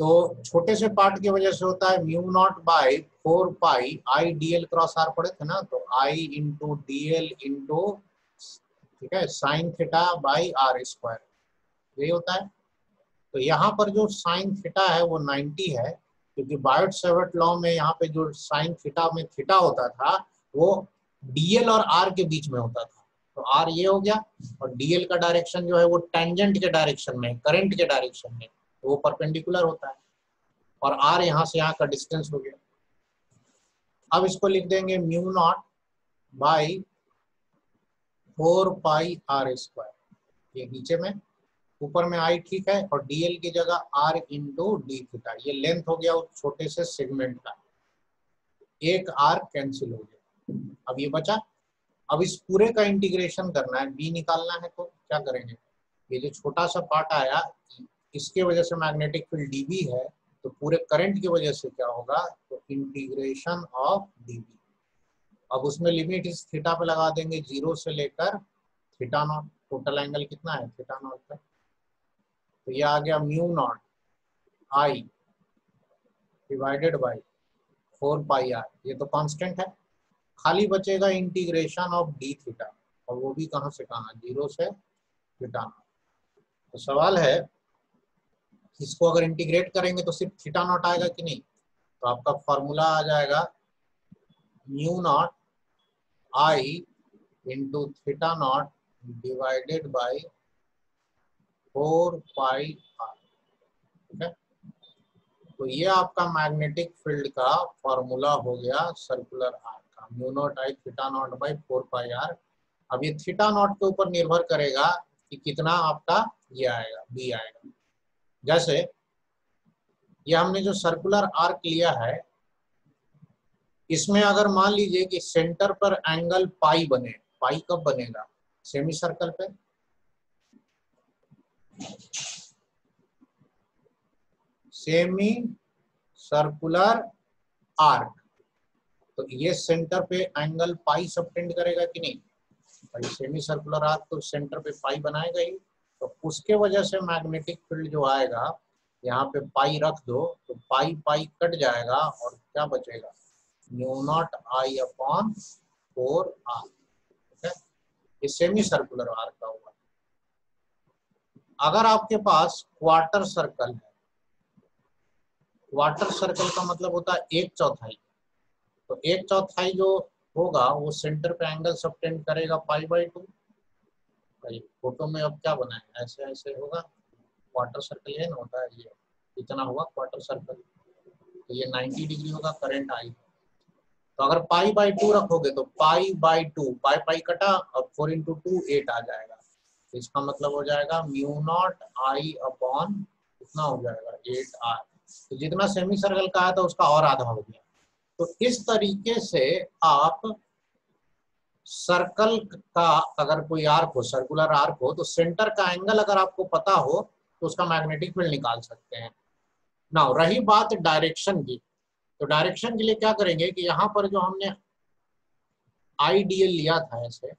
तो छोटे से पार्ट की वजह से होता है μ0/4π I dl क्रॉस r पढ़े थे ना, तो I इंटू dl इंटू, ठीक है, sine theta by r square, यही होता है। तो यहाँ पर जो साइन थीटा है वो 90 है, क्योंकि बायोट-सावर्ट लॉ में यहाँ पे जो साइन थीटा में थीटा होता था वो dl और r के बीच में होता था। तो r ये हो गया, और dl का डायरेक्शन जो है वो टेंजेंट के डायरेक्शन में, करंट के डायरेक्शन में, तो वो परपेंडिकुलर होता है, और r यहाँ से यहाँ का डिस्टेंस हो गया। अब इसको लिख देंगे μ0/4πr², ये नीचे में, ऊपर में I ठीक है, और dl की जगह r इंटू डी थीटा। ये लेंथ हो गया उस छोटे से सेगमेंट का, एक r कैंसिल हो गया। अब ये बचा, अब इस पूरे का इंटीग्रेशन करना है, b निकालना है, तो क्या करेंगे, ये जो छोटा सा पार्ट आया इसके वजह से मैग्नेटिक फील्ड dB है, तो पूरे करंट की वजह से क्या होगा, तो इंटीग्रेशन ऑफ dB। अब उसमें लिमिट इस थीटा पे लगा देंगे 0 से लेकर थीटा नॉट, टोटल एंगल कितना है थीटा नॉट पे, तो ये आ गया μ0 I डिवाइडेड बाई 4πr, ये तो कांस्टेंट है। खाली बचेगा इंटीग्रेशन ऑफ डी थीटा, और वो भी कहाँ से कहाँ, 0 से थीटा नॉट। तो सवाल है इसको अगर इंटीग्रेट करेंगे तो सिर्फ थीटा नॉट आएगा कि नहीं, तो आपका फॉर्मूला आ जाएगा μ0 I into theta naught divided by 4πr, ठीक है। तो ये आपका मैग्नेटिक फील्ड का फॉर्मूला हो गया सर्कुलर आर्क का, μ0 I theta naught by 4πr। अब ये थीटा नॉट के ऊपर निर्भर करेगा कि कितना आपका ये आएगा, बी आएगा। जैसे ये हमने जो सर्कुलर आर्क लिया है, इसमें अगर मान लीजिए कि सेंटर पर एंगल पाई बने, पाई कब बनेगा, सेमी सर्कल पे, सेमी सर्कुलर आर्क, तो ये सेंटर पे एंगल पाई सबटेंड करेगा कि नहीं? भाई सेमी सर्कुलर आर्क तो सेंटर पे पाई बनाएगा ही, तो उसके वजह से मैग्नेटिक फील्ड जो आएगा, यहाँ पे पाई रख दो तो पाई पाई कट जाएगा और क्या बचेगा? Mu naught I upon 4r। ठीक है, ये सेमी सर्कुलर आर्क का हुआ। अगर आपके पास क्वार्टर सर्कल है, क्वार्टर सर्कल का मतलब होता है 1/4, तो 1/4 जो होगा वो सेंटर पे एंगल सबटेंड करेगा π/2। भाई फोटो में अब क्या बना है, ऐसे ऐसे होगा, क्वार्टर सर्कल ये ना होता है, ये इतना हुआ क्वार्टर सर्कल, तो ये 90 डिग्री होगा, करंट आई। तो अगर π/2 रखोगे तो π/2, पाई पाई कटा और 4 × 2 8 आ जाएगा, तो इसका मतलब हो जाएगा म्यू नॉट आई अपॉन कितना हो जाएगा 8r। तो जितना सेमी सर्कल का आया था उसका और आधा हो गया। तो इस तरीके से आप सर्कल का अगर कोई आर्क हो, सर्कुलर आर्क हो, तो सेंटर का एंगल अगर आपको पता हो तो उसका मैग्नेटिक फील्ड निकाल सकते हैं। नाउ रही बात डायरेक्शन की, तो डायरेक्शन के लिए क्या करेंगे कि यहाँ पर जो हमने आईडीएल लिया था, ऐसे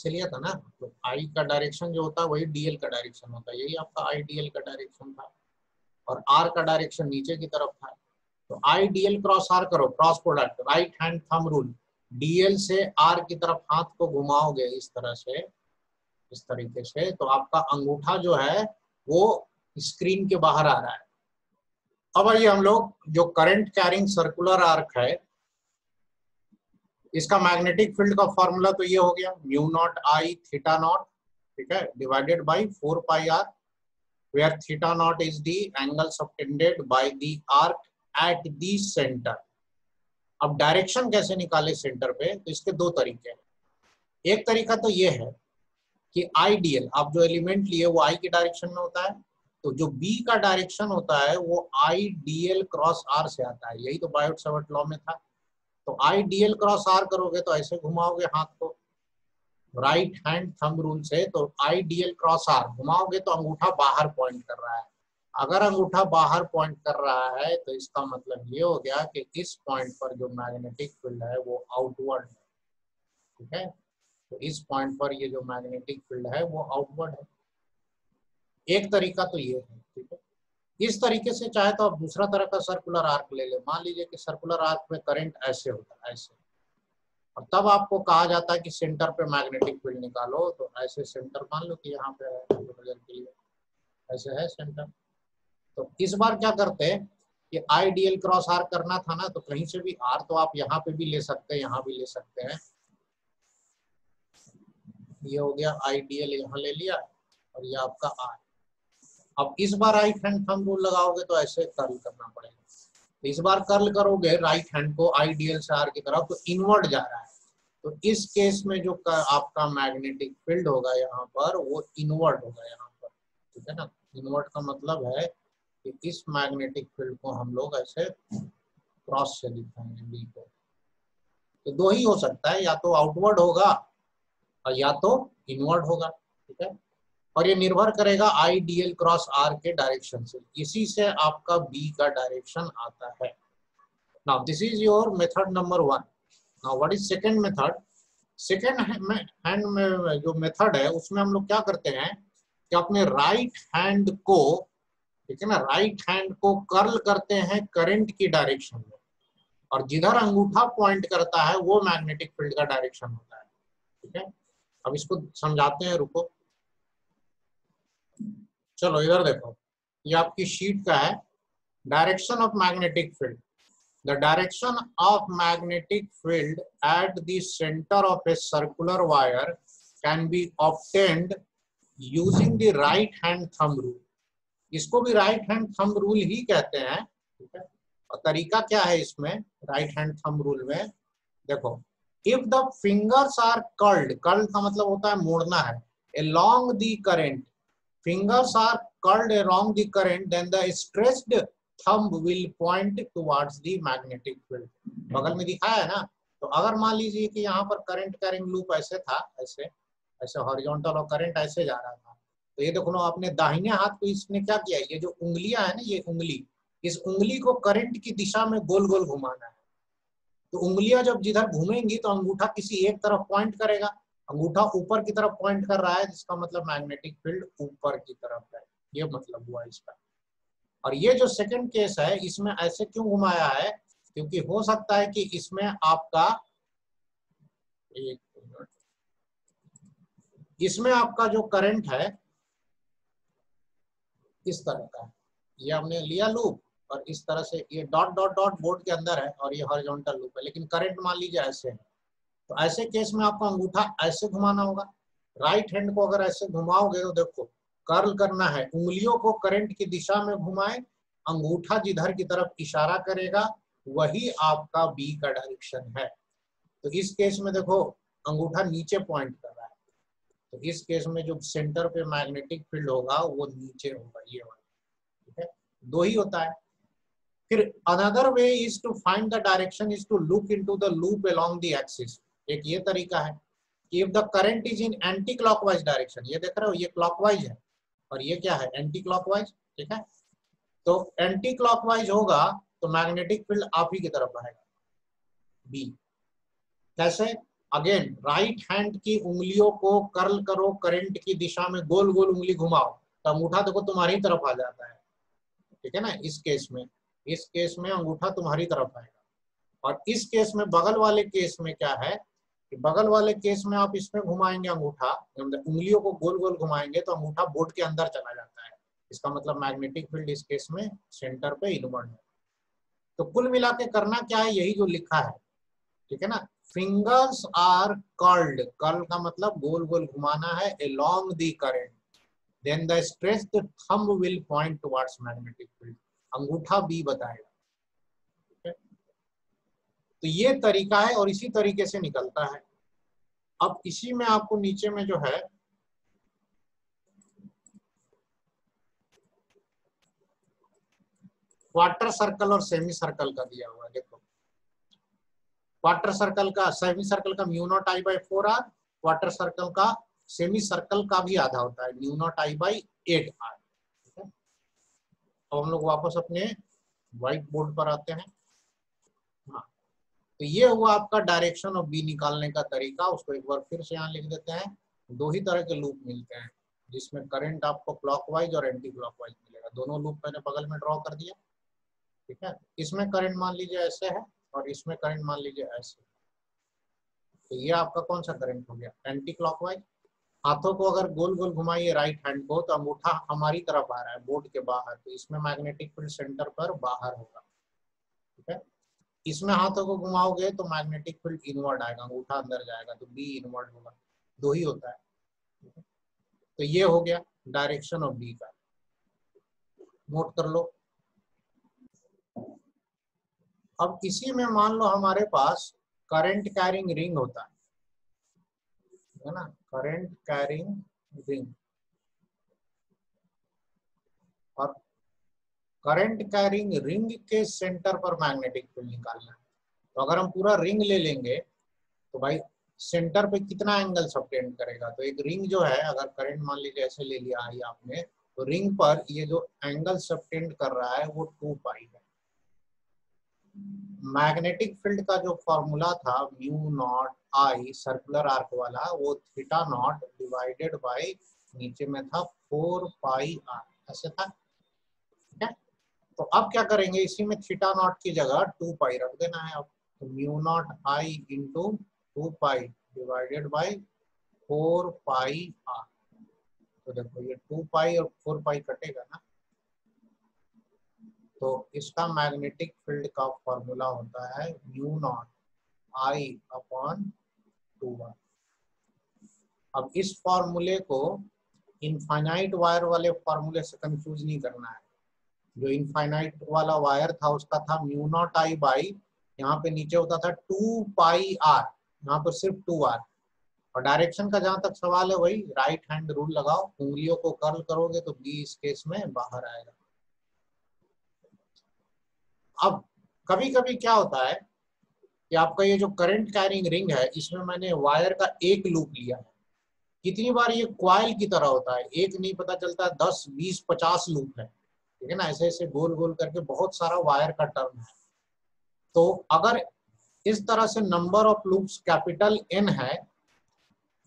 लिया था ना, तो आई का डायरेक्शन जो होता है वही डीएल का डायरेक्शन होता है, यही आपका आईडीएल का डायरेक्शन था, और आर का डायरेक्शन नीचे की तरफ था। तो आई डीएल क्रॉस आर करो, cross product, right hand thumb rule, DL से आर की तरफ हाथ को घुमाओगे इस तरह से, इस तरीके से, तो आपका अंगूठा जो है वो स्क्रीन के बाहर आ रहा है। अब आइए हम लोग जो करंट कैरिंग सर्कुलर आर्क है, इसका मैग्नेटिक फील्ड का फॉर्मूला तो ये हो गया म्यू नॉट आई थीटा नॉट, ठीक है, divided by 4πr, where theta naught is the angle subtended by the arc at the center। अब डायरेक्शन कैसे निकाले सेंटर पे, तो इसके दो तरीके हैं। एक तरीका तो ये है कि आईडीएल, आप जो एलिमेंट लिए वो आई की डायरेक्शन में होता है, तो जो बी का डायरेक्शन होता है वो आई डीएल क्रॉस आर से आता है, यही तो बायोट सावर्ट लॉ में था। तो आई डीएल क्रॉस आर करोगे तो ऐसे घुमाओगे हाथ को राइट हैंड थंब रूल से, तो आई डीएल क्रॉस आर घुमाओगे तो अंगूठा बाहर पॉइंट कर रहा है। अगर अंगूठा बाहर पॉइंट कर रहा है तो इसका मतलब ये हो गया कि इस पॉइंट पर जो मैग्नेटिक फील्ड है वो आउटवर्ड है। ठीक है, तो इस पॉइंट पर ये जो मैग्नेटिक फील्ड है वो आउटवर्ड है। एक तरीका तो ये है। ठीक है, इस तरीके से चाहे तो आप दूसरा तरह का सर्कुलर आर्क ले ले। मान लीजिए कि सर्कुलर आर्क में करंट ऐसे होता है, ऐसे, और तब आपको कहा जाता है कि सेंटर पे मैग्नेटिक फील्ड निकालो। तो ऐसे सेंटर मान लो कि यहाँ पे है, के लिए ऐसे है सेंटर। तो इस बार क्या करते हैं कि आईडीएल क्रॉस आर करना था ना, तो कहीं से भी आर तो आप यहाँ पे भी ले सकते हैं, यहाँ भी ले सकते हैं। ये हो गया आईडीएल, यहाँ ले लिया, और ये आपका आर। अब इस बार राइट हैंड थंब रूल लगाओगे तो ऐसे कर्ल करना पड़ेगा। तो इस बार कर्ल करोगे राइट हैंड को आईडीएल से आर की तरफ, तो इनवर्ड जा रहा है। तो इस केस में जो आपका मैग्नेटिक फील्ड होगा यहाँ पर वो इनवर्ड होगा यहाँ पर। ठीक है ना, इनवर्ड का मतलब है कि इस मैग्नेटिक फील्ड को हम लोग ऐसे क्रॉस से दिखाएंगे बी को। तो दो ही हो सकता है, या तो आउटवर्ड होगा और या तो इनवर्ड होगा। ठीक है, और ये निर्भर करेगा आईडीएल क्रॉस आर के डायरेक्शन से, इसी से आपका बी का डायरेक्शन आता है। Now this is your method number 1। Now what is second method? Second hand में जो मेथड है उसमें हम लोग क्या करते हैं कि अपने राइट हैंड को, ठीक है ना, राइट हैंड को कर्ल करते हैं करंट की डायरेक्शन में, और जिधर अंगूठा पॉइंट करता है वो मैग्नेटिक फील्ड का डायरेक्शन होता है। ठीक है, अब इसको समझाते हैं, रुको। चलो इधर देखो, ये आपकी शीट का है, direction of magnetic field. The direction of magnetic field at the center of a circular wire can be obtained using the right hand thumb rule। इसको भी राइट हैंड थंब रूल ही कहते हैं। ठीक है, और तरीका क्या है इसमें राइट हैंड थंब रूल में, देखो, if the fingers are curled, curled का मतलब होता है मोड़ना है, along the current, fingers are curled along the current, then the stretched thumb will point towards the magnetic field। बगल में दिखाया है ना, तो अगर मान लीजिए कि यहाँ पर करंट कैरिंग लूप ऐसे था, ऐसे ऐसे हॉरिजॉन्टल, और करंट ऐसे जा रहा था, तो ये देखो ना, आपने दाहिने हाथ को इसने क्या किया, ये जो उंगलियां है ना, ये उंगली, इस उंगली को करंट की दिशा में गोल गोल घुमाना है। तो उंगलियां जब जिधर घूमेंगी तो अंगूठा किसी एक तरफ पॉइंट करेगा। अंगूठा ऊपर की तरफ पॉइंट कर रहा है, जिसका मतलब मैग्नेटिक फील्ड ऊपर की तरफ है, ये मतलब हुआ इसका। और ये जो सेकंड केस है, इसमें ऐसे क्यों घुमाया है, क्योंकि हो सकता है कि इसमें आपका, एक मिनट, इसमें आपका जो करंट है इस तरह का है, ये हमने लिया लूप, और इस तरह से ये डॉट डॉट डॉट बोर्ड के अंदर है, और ये हॉरिजॉन्टल लूप है, लेकिन करंट मान लीजिए ऐसे है। तो ऐसे केस में आपको अंगूठा ऐसे घुमाना होगा। राइट हैंड को अगर ऐसे घुमाओगे तो देखो, कर्ल करना है, उंगलियों को करंट की दिशा में घुमाए, अंगूठा जिधर की तरफ इशारा करेगा वही आपका बी का डायरेक्शन है। तो इस केस में देखो, अंगूठा नीचे पॉइंट कर रहा है, तो इस केस में जो सेंटर पे मैग्नेटिक फील्ड होगा वो नीचे होगा, ये वाला। ठीक है, दो ही होता है। फिर another way is to find the direction is to look into the loop along the axis. एक ये तरीका है कि if the current is in anti clockwise direction, ये देख रहे हो, ये क्लॉकवाइज है और ये क्या है, एंटी क्लॉकवाइज। ठीक है, तो एंटी क्लॉकवाइज होगा तो मैग्नेटिक फील्ड आप ही की तरफ आएगा, बी। कैसे, अगेन राइट हैंड की उंगलियों को कर्ल करो, करंट की दिशा में गोल गोल उंगली घुमाओ, तो अंगूठा देखो तुम्हारी तरफ आ जाता है। ठीक है ना, इस केस में अंगूठा तुम्हारी तरफ आएगा। और इस केस में, बगल वाले केस में क्या है कि बगल वाले केस में आप इसमें घुमाएंगे अंगूठा, उंगलियों को गोल गोल घुमाएंगे तो अंगूठा बोर्ड के अंदर चला जाता है। इसका मतलब मैग्नेटिक फील्ड इस केस में सेंटर पे इनवर्ड है। तो कुल मिला के करना क्या है, यही जो लिखा है। ठीक है ना, फिंगर्स आर कर्ल्ड, कर्ल का मतलब गोल गोल घुमाना है, along the current, then the stretched thumb will point towards magnetic field, अंगूठा बी बताएगा। तो ये तरीका है और इसी तरीके से निकलता है। अब इसी में आपको नीचे में जो है क्वार्टर सर्कल और सेमी सर्कल का दिया हुआ है। देखो, क्वार्टर सर्कल का, सेमी सर्कल का mu naught I by 4r, quarter circle का, सेमी सर्कल का भी आधा होता है, mu naught I by 8r। अब हम लोग वापस अपने व्हाइट बोर्ड पर आते हैं। हाँ, तो ये हुआ आपका डायरेक्शन ऑफ बी निकालने का तरीका। उसको एक बार फिर से यहाँ लिख देते हैं। दो ही तरह के लूप मिलते हैं, जिसमें करंट आपको क्लॉकवाइज और एंटी क्लॉकवाइज मिलेगा। दोनों लूप मैंने बगल में ड्रॉ कर दिया। ठीक है, इसमें करंट मान लीजिए ऐसे है और इसमें करंट मान लीजिए ऐसे। तो ये आपका कौन सा करंट हो गया, एंटी क्लॉकवाइज। हाथों को अगर गोल गोल घुमाइए राइट हैंड को, तो अंगूठा हमारी तरफ आ रहा है, बोर्ड के बाहर, तो इसमें मैग्नेटिक फील्ड सेंटर पर बाहर होगा। ठीक है, इसमें हाथों को घुमाओगे तो मैग्नेटिक फील्ड इनवर्ड आएगा, अंगूठा अंदर जाएगा, तो बी इनवर्ड होगा। दो ही होता है। तो ये हो गया डायरेक्शन ऑफ बी का, नोट कर लो। अब इसी में मान लो हमारे पास करंट कैरिंग रिंग होता है ना, करंट कैरिंग रिंग। और करंट कैरिंग रिंग के सेंटर पर मैग्नेटिक फील्ड निकालना है। तो अगर हम पूरा रिंग ले लेंगे तो भाई सेंटर पे कितना एंगल सबटेंड करेगा। तो एक रिंग जो है, अगर करंट मान लीजिए ऐसे ले लिया है आपने, तो रिंग पर ये जो एंगल सबटेंड कर रहा है वो 2 पाई है। मैग्नेटिक फील्ड का जो फॉर्मूला था म्यू नॉट आई सर्कुलर आर्क वाला, वो थीटा नॉट डिवाइडेड बाय नीचे में था 4 पाई आर, ऐसे था। ठीक है, तो अब क्या करेंगे, इसी में थीटा नॉट की जगह 2 पाई रख देना है। अब तो mu naught I into 2 pi divided by 4 pi R. तो देखो ये 2 पाई और 4 पाई कटेगा ना, तो इसका मैग्नेटिक फील्ड का फॉर्मूला होता है mu naught I upon 2r। अब इस फॉर्मूले को इनफाइनाइट वायर वाले फॉर्मूले से कंफ्यूज नहीं करना है। जो इनफाइनाइट वाला वायर था उसका था म्यू नॉट आई बाई, यहाँ पे नीचे होता था 2 पाई आर, यहाँ पर सिर्फ 2r। और डायरेक्शन का जहां तक सवाल है वही राइट हैंड रूल लगाओ, उंगलियों को कर्ल करोगे तो बी इस केस में बाहर आएगा। अब कभी कभी क्या होता है कि आपका ये जो करंट कैरिंग रिंग है, इसमें मैंने वायर का एक लूप लिया है। कितनी बार ये क्वाइल की तरह होता है, एक नहीं पता चलता 10 20 50 लूप है, ठीक है ना, ऐसे ऐसे गोल गोल करके बहुत सारा वायर का टर्म है। तो अगर इस तरह से number of loops capital N है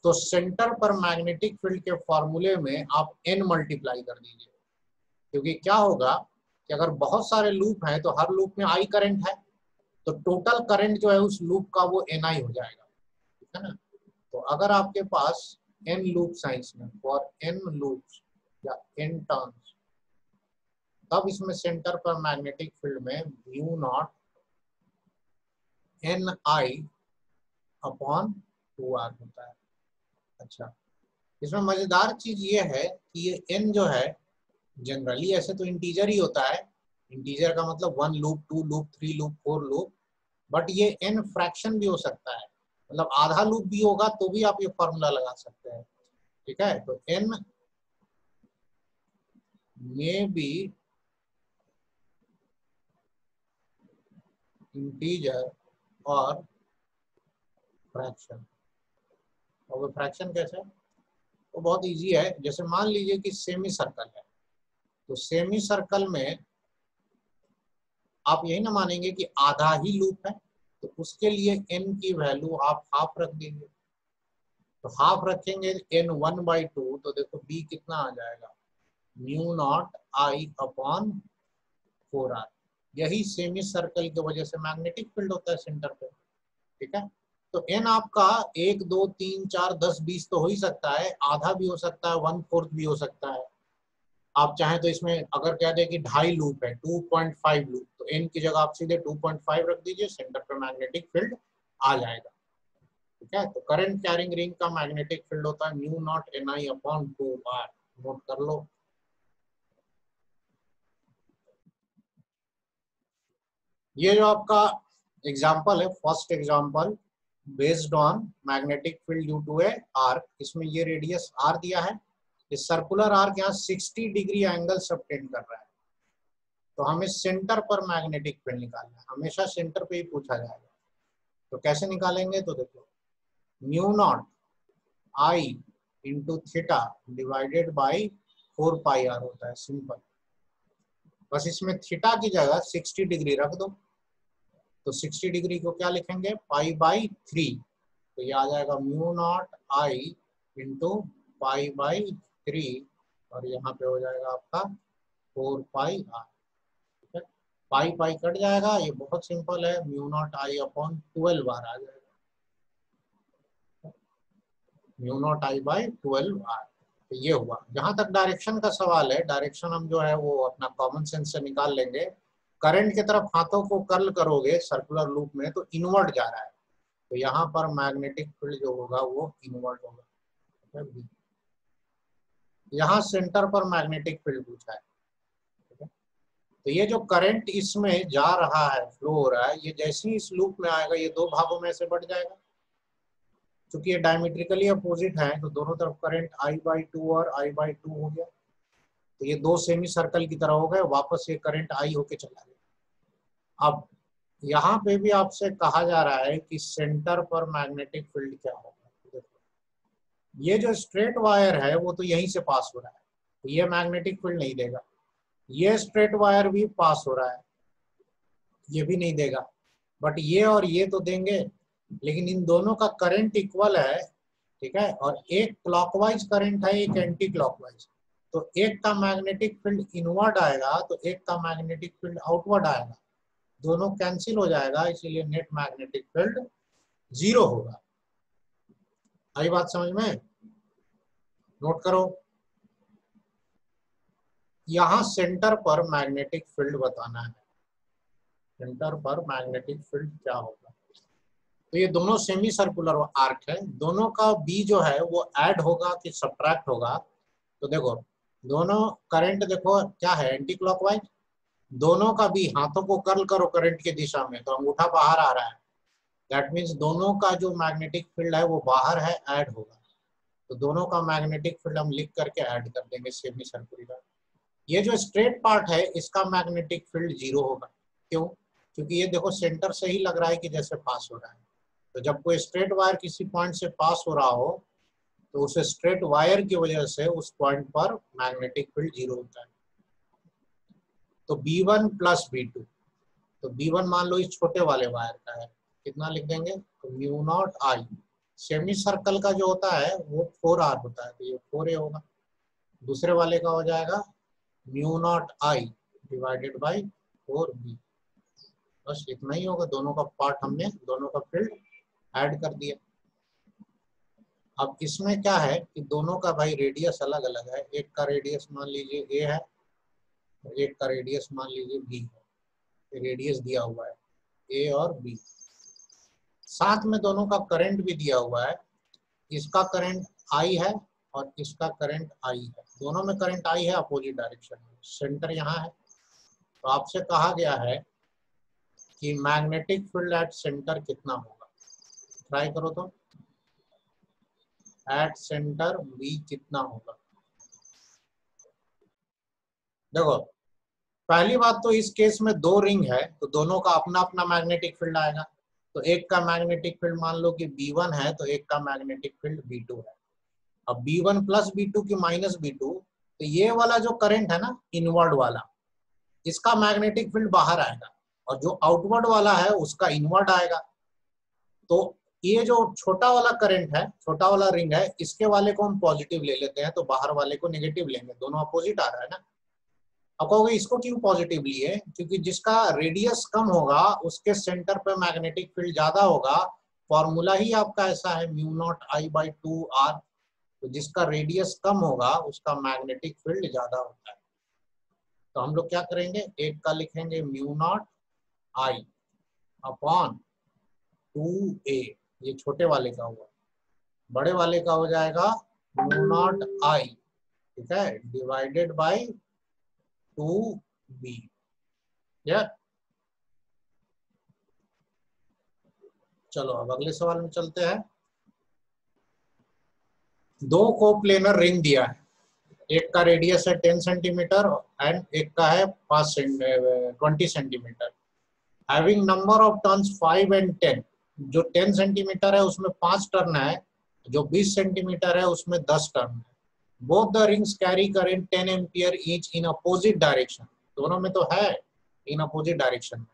तो सेंटर पर मैग्नेटिक फील्ड के फॉर्मूले में आप N मल्टीप्लाई कर दीजिए, क्योंकि क्या होगा कि अगर बहुत सारे लूप हैं तो हर लूप में I करंट है, तो टोटल करंट जो है उस लूप का वो NI हो जाएगा, ठीक है ना। तो अगर आपके पास N लूप्स हैं इसमें, फॉर N लूप्स या N टर्न्स, तब इसमें सेंटर पर मैग्नेटिक फील्ड में mu naught NI upon 2R होता है। अच्छा, इसमें मजेदार चीज ये है कि ये n जो है जनरली ऐसे तो इंटीजर ही होता है, इंटीजर का मतलब 1 loop 2 loop 3 loop 4 loop, but ये n फ्रैक्शन भी हो सकता है, मतलब आधा लूप भी होगा तो भी आप ये फॉर्मूला लगा सकते हैं, ठीक है। तो n मे बी इंटीजर और फ्रैक्शन। और वो फ्रैक्शन कैसे है, वो बहुत इजी है। जैसे मान लीजिए कि सेमी सर्कल है, तो सेमी सर्कल में आप यही ना मानेंगे कि आधा ही लूप है, तो उसके लिए n की वैल्यू आप हाफ रख देंगे, तो हाफ रखेंगे n 1/2, तो देखो b कितना आ जाएगा, mu naught I upon 4R। यही सेमी सर्कल की वजह से मैग्नेटिक फील्ड होता है सेंटर पे, ठीक है। तो n आपका 1 2 3 4 10 20 तो हो ही सकता है, आधा भी हो सकता है, 1/4 भी हो सकता है। आप चाहें तो इसमें अगर कह दें कि 2.5 लूप है, 2.5 लूप, तो n की जगह आप सीधे 2.5 रख दीजिए, सेंटर पे मैग्नेटिक फील्ड आ जाएगा, ठीक है। तो करंट कैरिंग रिंग का मैग्नेटिक फील्ड होता है mu naught NI upon 2R, note कर लो। ये जो आपका एग्जाम्पल है, first example based on magnetic field due to a arc, इसमें ये रेडियस R दिया है, इस सर्कुलर आर्क यहाँ 60 डिग्री एंगल सबटेंड कर रहा है, तो हमें सेंटर पर मैग्नेटिक फील्ड निकालना है, हमेशा सेंटर पे ही पूछा जाएगा। तो कैसे निकालेंगे, तो देखो mu naught I into theta divided by 4πR होता है, सिंपल। बस इसमें थीटा की जगह 60 डिग्री रख दो, तो 60 डिग्री को क्या लिखेंगे, π/3, तो ये आ जाएगा म्यू नॉट I इंटू π/3, और यहाँ पे हो जाएगा आपका 4πR, पाई पाई कट जाएगा, ये बहुत सिंपल है, mu not I upon 12R आ जाएगा, म्यू नॉट I/12R। तो ये हुआ। जहां तक डायरेक्शन का सवाल है, डायरेक्शन हम जो है वो अपना कॉमन सेंस से निकाल लेंगे। करंट की तरफ हाथों को कर्ल करोगे सर्कुलर लूप में तो इनवर्ट जा रहा है, तो यहाँ पर मैग्नेटिक फील्ड जो होगा वो इनवर्ट होगा। यहाँ सेंटर पर मैग्नेटिक फील्ड पूछा है, तो ये जो करंट इसमें जा रहा है, फ्लो हो रहा है, ये जैसे ही इस लूप में आएगा ये दो भागों में से बढ़ जाएगा, क्योंकि ये डायमेट्रिकली अपोजिट है, तो दोनों तरफ करंट I/2 और I/2 हो गया, तो ये दो सेमी सर्कल की तरह हो गए, वापस ये करंट I होके चला गया। अब यहाँ पे भी आपसे कहा जा रहा है कि सेंटर पर मैग्नेटिक फील्ड क्या होगा, देखो ये जो स्ट्रेट वायर है वो तो यहीं से पास हो रहा है, तो ये मैग्नेटिक फील्ड नहीं देगा, ये स्ट्रेट वायर भी पास हो रहा है, ये भी नहीं देगा, बट ये और ये तो देंगे, लेकिन इन दोनों का करंट इक्वल है, ठीक है, और एक क्लॉकवाइज करंट है, एक एंटी क्लॉकवाइज, तो एक का मैग्नेटिक फील्ड इनवर्ड आएगा तो एक का मैग्नेटिक फील्ड आउटवर्ड आएगा, दोनों कैंसिल हो जाएगा, इसीलिए नेट मैग्नेटिक फील्ड 0 होगा। आई बात समझ में, नोट करो। यहां सेंटर पर मैग्नेटिक फील्ड बताना है, सेंटर पर मैग्नेटिक फील्ड क्या होगा, तो ये दोनों सेमी सर्कुलर आर्क है, दोनों का बी जो है वो ऐड होगा कि सब्ट्रैक्ट होगा, तो देखो दोनों करंट देखो क्या है, एंटी क्लॉकवाइज, दोनों का भी हाथों को कर्ल करो करंट की दिशा में, तो अंगूठा बाहर आ रहा है, दैट मीन्स दोनों का जो मैग्नेटिक फील्ड है वो बाहर है, ऐड होगा, तो दोनों का मैग्नेटिक फील्ड हम लिख करके ऐड कर देंगे सेमी सर्कुलर। ये जो स्ट्रेट पार्ट है इसका मैग्नेटिक फील्ड 0 होगा, क्यों, क्योंकि ये देखो सेंटर से ही लग रहा है कि जैसे पास हो रहा है, तो जब कोई स्ट्रेट वायर किसी पॉइंट से पास हो रहा हो तो उस स्ट्रेट वायर की वजह से उस पॉइंट पर मैग्नेटिक फील्ड 0 होता है। तो B1 प्लस B2, तो B1 मान लो इस छोटे वाले वायर का है, कितना लिख देंगे, तो म्यू नॉट आई। सेमी सर्कल का जो होता है वो 4R होता है, तो ये 4A होगा। दूसरे वाले का हो जाएगा mu naught I divided by 4B। बस इतना ही होगा, दोनों का पार्ट हमने दोनों का फील्ड ऐड कर दिया। अब इसमें क्या है कि दोनों का भाई रेडियस अलग अलग है, एक का रेडियस मान लीजिए A है, एक का रेडियस मान लीजिए B है। रेडियस दिया हुआ है A और B, साथ में दोनों का करंट भी दिया हुआ है। इसका करंट I है और इसका करंट I है, दोनों में करंट I है अपोजिट डायरेक्शन में। सेंटर यहाँ है, तो आपसे कहा गया है कि मैग्नेटिक फील्ड एट सेंटर कितना होगा। ट्राई करो तो, एट सेंटर B कितना होगा। देखो पहली बात तो इस केस में दो रिंग है, तो दोनों का अपना अपना मैग्नेटिक फील्ड आएगा। तो एक का मैग्नेटिक फील्ड मान लो कि B1 है, तो एक का मैग्नेटिक फील्ड B2 है। अब B1 प्लस B2 की माइनस B2, तो ये वाला जो करंट है ना इनवर्ड वाला, इसका मैग्नेटिक फील्ड बाहर आएगा, और जो आउटवर्ड वाला है उसका इनवर्ड आएगा। तो ये जो छोटा वाला करंट है, छोटा वाला रिंग है, इसके वाले को हम पॉजिटिव ले लेते हैं, तो बाहर वाले को नेगेटिव लेंगे, दोनों अपोजिट आ रहा है ना। अब कहोगे इसको क्यों पॉजिटिव लिए, क्योंकि जिसका रेडियस कम होगा उसके सेंटर पे मैग्नेटिक फील्ड ज्यादा होगा। फॉर्मूला ही आपका ऐसा है mu naught I by 2R। तो जिसका रेडियस कम होगा उसका मैग्नेटिक फील्ड ज्यादा होता है। तो हम लोग क्या करेंगे, एक का लिखेंगे mu naught I upon 2A, ये छोटे वाले का हुआ। बड़े वाले का हो जाएगा म्यू नॉट आई, ठीक है, डिवाइडेड बाई 2B। या चलो अब अगले सवाल में चलते हैं। दो कोप्लेनर रिंग दिया है, एक का रेडियस है 10 सेंटीमीटर एंड एक का है 20 centimetre. Having number of turns 5 and 10, जो 10 सेंटीमीटर है उसमें 5 टर्न है, जो 20 सेंटीमीटर है उसमें 10 टर्न है। Both the rings carry current 10 ampere each in opposite direction, दोनों में तो है इन अपोजिट डायरेक्शन में।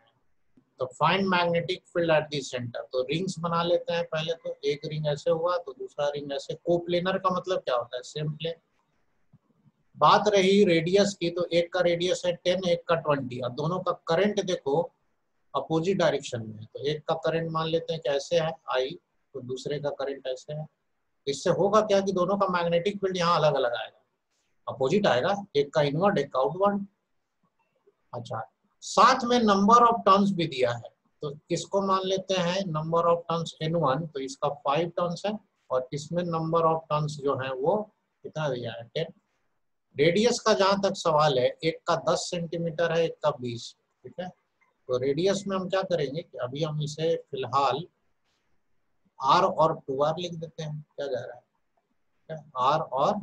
तो find magnetic field at the centre. तो रिंग्स बना लेते हैं पहले, तो एक रिंग ऐसे हुआ तो दूसरा रिंग ऐसे। कोप्लेनर का मतलब क्या होता है, सेम प्लेन। बात रही रेडियस की, तो एक का रेडियस है 10, एक का 20। अब दोनों का करंट देखो अपोजिट डायरेक्शन में है, तो एक का करंट मान लेते हैं कैसे है I, तो दूसरे का करंट ऐसे है। इससे होगा क्या कि दोनों का मैग्नेटिक फील्ड यहाँ अलग अलग आएगा, अपोजिट आएगा, एक का इनवर्ड एक का आउटवर्ड। अच्छा, साथ में नंबर ऑफ टर्न्स भी दिया है, तो इसको मान लेते हैं नंबर ऑफ टर्न्स N1, तो इसका 5 टर्न्स है, और इसमें नंबर ऑफ टर्न्स जो है वो कितना दिया है 10। रेडियस का जहां तक सवाल है, एक का 10 सेंटीमीटर है, एक का 20, ठीक है। तो रेडियस में हम क्या करेंगे कि अभी हम इसे फिलहाल R और 2R लिख देते हैं, क्या जा रहा है, R और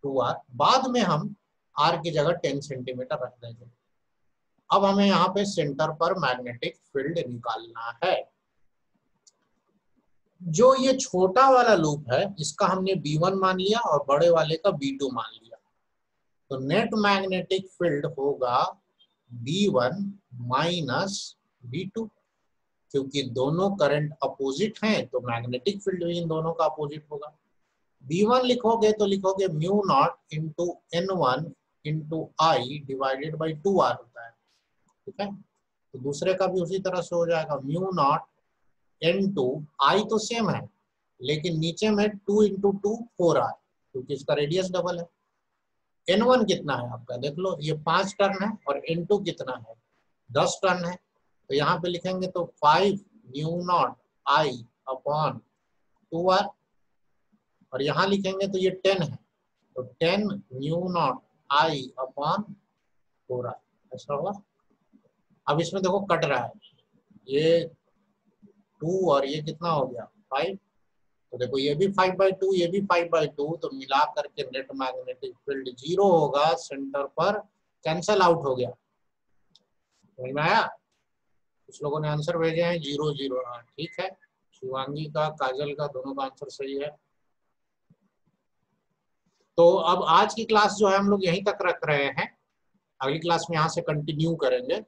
2R। बाद में हम R की जगह 10 सेंटीमीटर रख देंगे। अब हमें यहाँ पे सेंटर पर मैग्नेटिक फील्ड निकालना है। जो ये छोटा वाला लूप है इसका हमने B1 मान लिया और बड़े वाले का B2 मान लिया, तो नेट मैग्नेटिक फील्ड होगा B1 माइनस B2। क्योंकि दोनों करंट अपोजिट हैं तो मैग्नेटिक फील्ड भी इन दोनों का अपोजिट होगा। B1 लिखोगे तो लिखोगे mu naught into N1 into I divided by 2R होता है, ठीक है। तो दूसरे का भी उसी तरह से हो जाएगा, म्यू नॉट N2, आई तो सेम है लेकिन नीचे में 2 इंटू 2 4R, क्योंकि इसका रेडियस डबल है। N1 कितना है आपका देख लो, ये 5 टर्न है, और N2 कितना है 10 टर्न है। तो यहाँ पे लिखेंगे तो 5 mu naught I upon 2R, और यहाँ लिखेंगे तो ये 10 है, तो 10 mu naught I upon 4R, ऐसा होगा। अब इसमें देखो कट रहा है, ये 2 और ये कितना हो गया 5, तो देखो ये भी 5/2 ये भी 5/2, तो मिला करके नेट मैग्नेटिक फील्ड 0 होगा, सेंटर पर कैंसल आउट हो गया। समझ में आया? कुछ लोगों ने आंसर भेजे हैं 0 0। हाँ ठीक है, शिवांगी का काजल का दोनों का आंसर सही है। तो अब आज की क्लास जो है हम लोग यहीं तक रख रहे हैं, अगली क्लास में यहाँ से कंटिन्यू करेंगे।